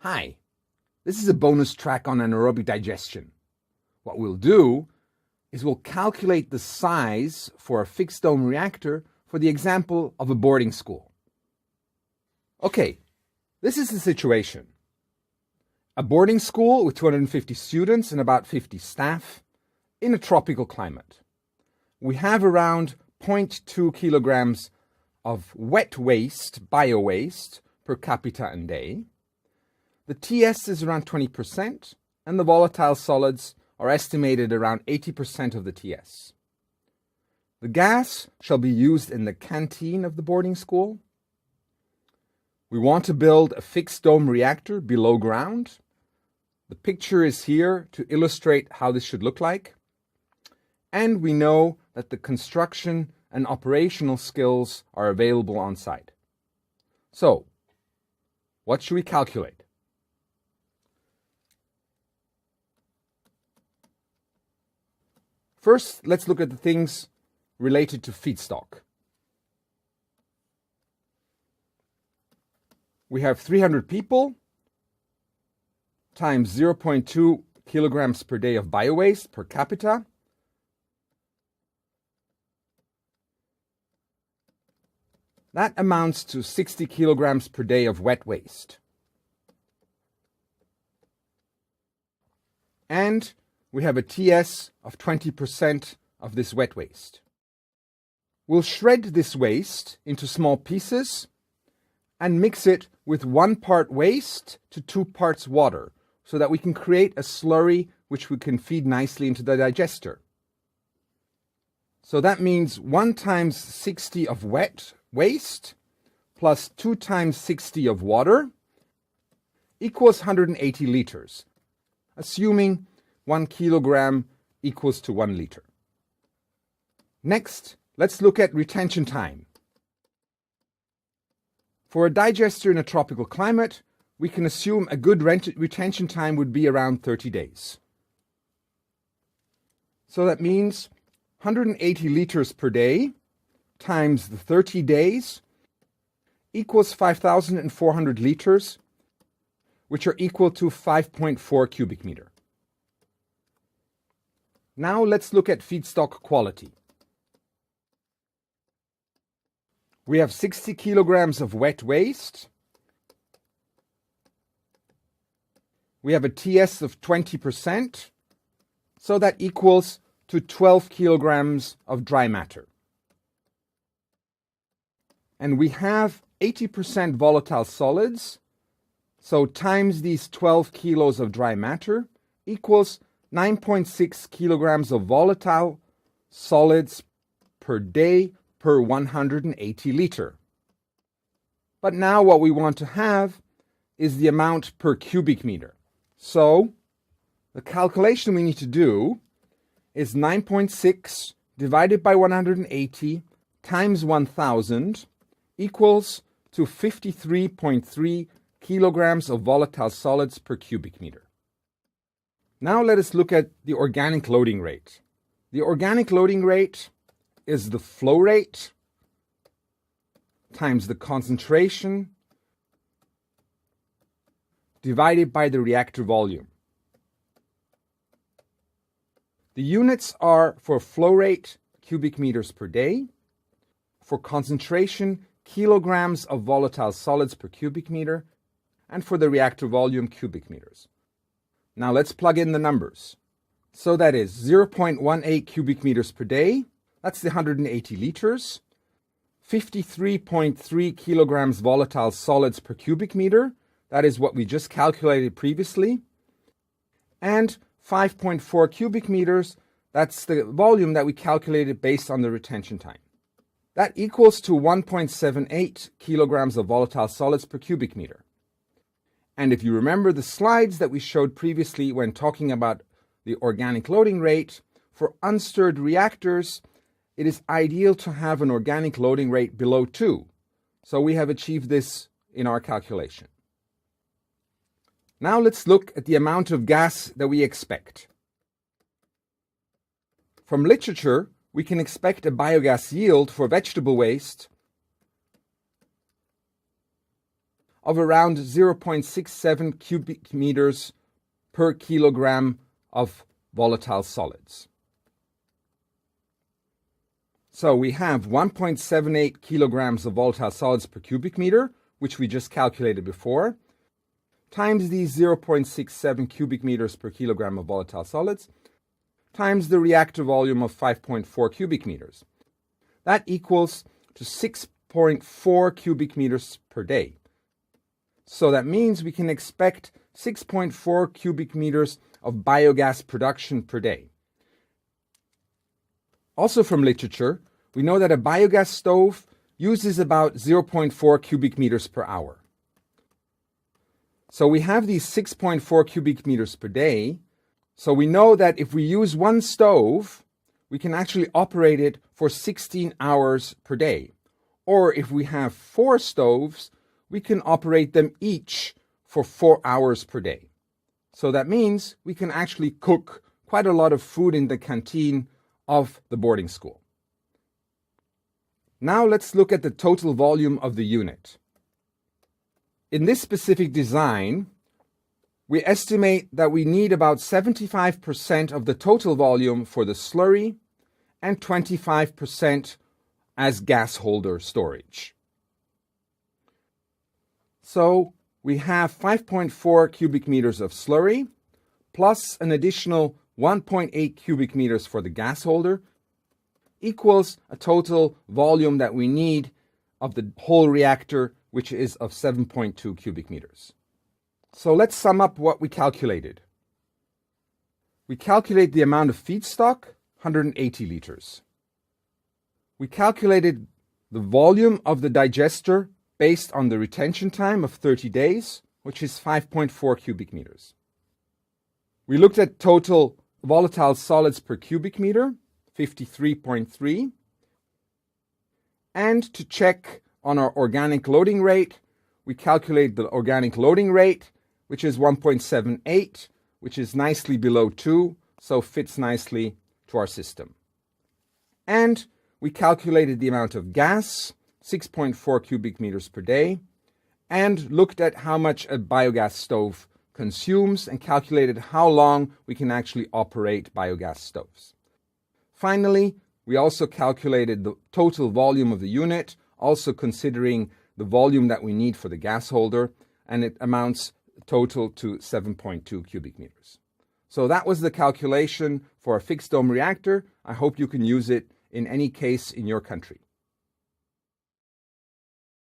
Hi, this is a bonus track on anaerobic digestion. What we'll do is we'll calculate the size for a fixed dome reactor for the example of a boarding school. Okay, this is the situation. A boarding school with 250 students and about 50 staff in a tropical climate. We have around 0.2 kilograms of wet waste, bio-waste, per capita and day. The TS is around 20%, and the volatile solids are estimated around 80% of the TS. The gas shall be used in the canteen of the boarding school. We want to build a fixed dome reactor below ground. The picture is here to illustrate how this should look like. And we know that the construction and operational skills are available on site. So, what should we calculate? First, let's look at the things related to feedstock. We have 300 people times 0.2 kilograms per day of bio-waste per capita. That amounts to 60 kilograms per day of wet waste. And we have a TS of 20% of this wet waste. We'll shred this waste into small pieces and mix it with 1 part waste to 2 parts water so that we can create a slurry which we can feed nicely into the digester. So that means 1 times 60 of wet waste plus 2 times 60 of water equals 180 liters, assuming 1 kilogram equals to 1 liter. Next, let's look at retention time. For a digester in a tropical climate, we can assume a good retention time would be around 30 days. So that means 180 liters per day times the 30 days equals 5,400 liters, which are equal to 5.4 cubic meter. Now let's look at feedstock quality. We have 60 kilograms of wet waste. We have a TS of 20%, so that equals to 12 kilograms of dry matter. And we have 80% volatile solids, so times these 12 kilos of dry matter equals 9.6 kilograms of volatile solids per day per 180 liter. But now what we want to have is the amount per cubic meter. So the calculation we need to do is 9.6 divided by 180 times 1000 equals to 53.3 kilograms of volatile solids per cubic meter. Now let us look at the organic loading rate. The organic loading rate is the flow rate times the concentration divided by the reactor volume. The units are for flow rate, cubic meters per day, for concentration, kilograms of volatile solids per cubic meter, and for the reactor volume, cubic meters. Now let's plug in the numbers. So that is 0.18 cubic meters per day, that's the 180 liters, 53.3 kilograms volatile solids per cubic meter, that is what we just calculated previously, and 5.4 cubic meters, that's the volume that we calculated based on the retention time. That equals to 1.78 kilograms of volatile solids per cubic meter. And if you remember the slides that we showed previously when talking about the organic loading rate, for unstirred reactors, it is ideal to have an organic loading rate below 2. So we have achieved this in our calculation. Now let's look at the amount of gas that we expect. From literature, we can expect a biogas yield for vegetable waste of around 0.67 cubic meters per kilogram of volatile solids. So we have 1.78 kilograms of volatile solids per cubic meter, which we just calculated before, times these 0.67 cubic meters per kilogram of volatile solids, times the reactor volume of 5.4 cubic meters. That equals to 6.4 cubic meters per day. So that means we can expect 6.4 cubic meters of biogas production per day. Also from literature, we know that a biogas stove uses about 0.4 cubic meters per hour. So we have these 6.4 cubic meters per day. So we know that if we use one stove, we can actually operate it for 16 hours per day. Or if we have 4 stoves, we can operate them each for 4 hours per day. So that means we can actually cook quite a lot of food in the canteen of the boarding school. Now let's look at the total volume of the unit. In this specific design, we estimate that we need about 75% of the total volume for the slurry and 25% as gas holder storage. So we have 5.4 cubic meters of slurry plus an additional 1.8 cubic meters for the gas holder equals a total volume that we need of the whole reactor, which is of 7.2 cubic meters. So let's sum up what we calculated. We calculate the amount of feedstock, 180 liters. We calculated the volume of the digester based on the retention time of 30 days, which is 5.4 cubic meters. We looked at total volatile solids per cubic meter, 53.3. And to check on our organic loading rate, we calculate the organic loading rate, which is 1.78, which is nicely below 2, so fits nicely to our system. And we calculated the amount of gas, 6.4 cubic meters per day, and looked at how much a biogas stove consumes and calculated how long we can actually operate biogas stoves. Finally, we also calculated the total volume of the unit, also considering the volume that we need for the gas holder, and it amounts total to 7.2 cubic meters. So that was the calculation for a fixed dome reactor. I hope you can use it in any case in your country.